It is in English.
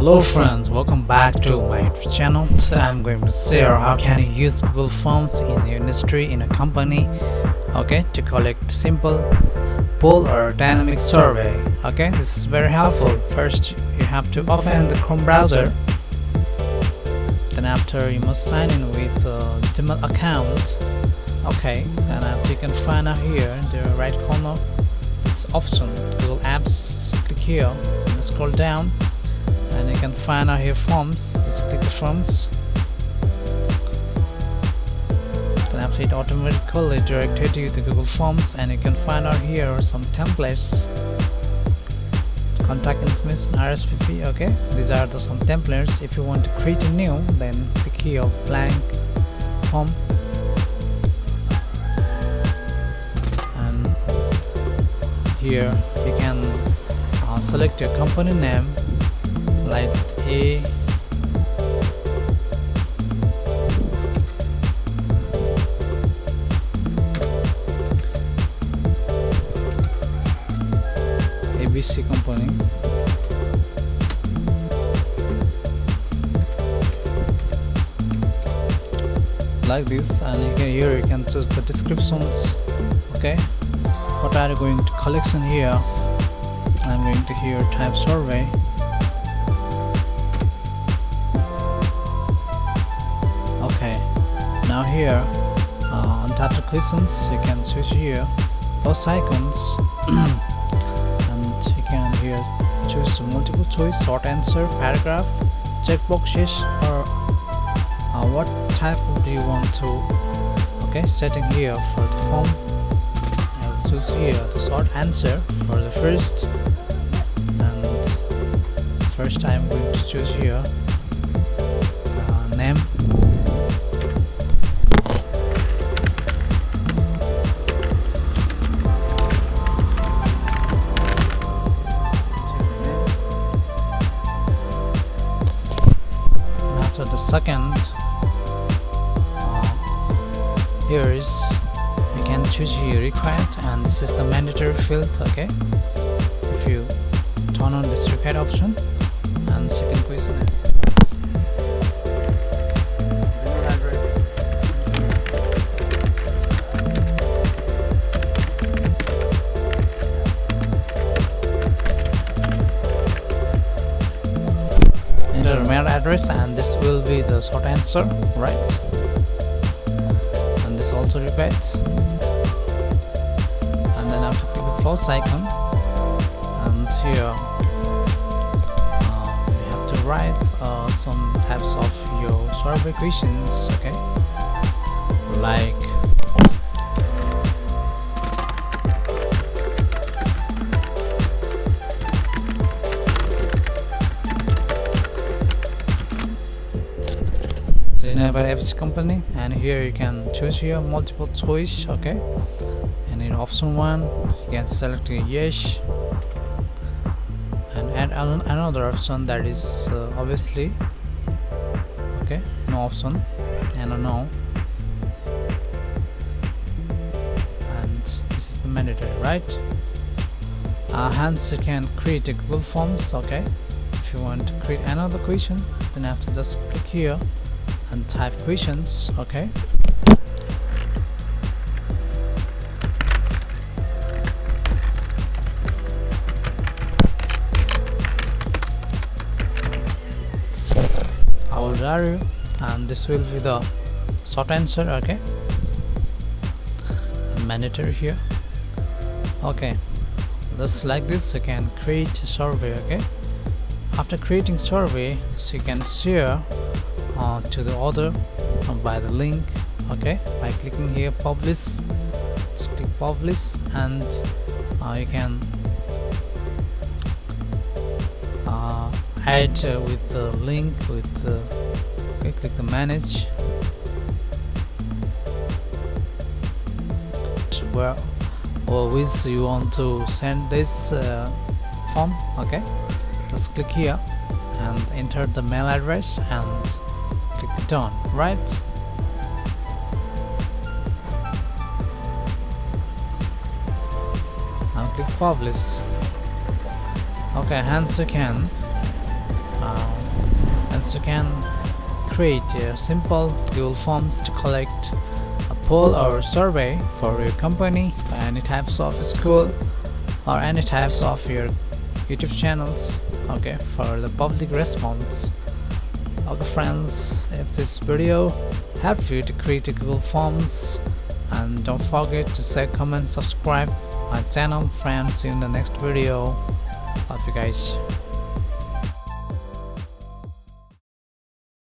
Hello friends, welcome back to my channel. Today I'm going to share how can you use Google Forms in the industry in a company, okay, to collect simple poll or dynamic survey. Okay, this is very helpful. First you have to open the Chrome browser. Then after you must sign in with a Gmail account. Okay, then after you can find out here in the right corner this option Google Apps. Just click here and scroll down and you can find out here forms. Just click the forms. Then after it automatically directed you to Google Forms, and you can find out here some templates, contact information, RSVP. Okay, these are some templates. If you want to create a new, then click here blank form, and here you can select your company name like ABC company. Like this, and here you can choose the descriptions. Okay, what are you going to collection here? I'm going to here type survey. Okay, now here on data questions you can choose here those icons and you can here choose multiple choice, short answer, paragraph, checkboxes, or what type do you want to. Okay, setting here for the form, I will choose here the short answer for the first, and first I'm going to choose here name. After the second, here is you can choose here required, and this is the mandatory field. Okay, if you turn on this required option, and second question is email address. Enter mail address, and this will be the short answer, right? And this also repeats. And then after click the plus icon, and here you have to write some types of your survey questions. Okay, like about FC company, and here you can choose here multiple choice. Okay, and in option 1 you can select a yes and add another option that is obviously okay, no option and a no, and this is the mandatory, right? Hence you can create a Google Forms. Okay, if you want to create another question, then have to just click here and type questions. Okay, I will dare you, and this will be the short answer. Okay, mandatory here. Okay, just like this you can create a survey. Okay, after creating survey, so you can share to the other by the link. Okay, by clicking here publish, just click publish, and you can add with the link with okay, click the manage, where or which you want to send this form. Okay, just click here and enter the mail address and click the done, right? Now click publish. Okay, hence you can and so you can create simple Google Forms to collect a poll or survey for your company, for any types of school or any types of your YouTube channels, okay, for the public response. Okay friends, if this video helped you to create a Google Forms, and don't forget to share, comment, subscribe my channel. Friends, see you in the next video. Love you guys.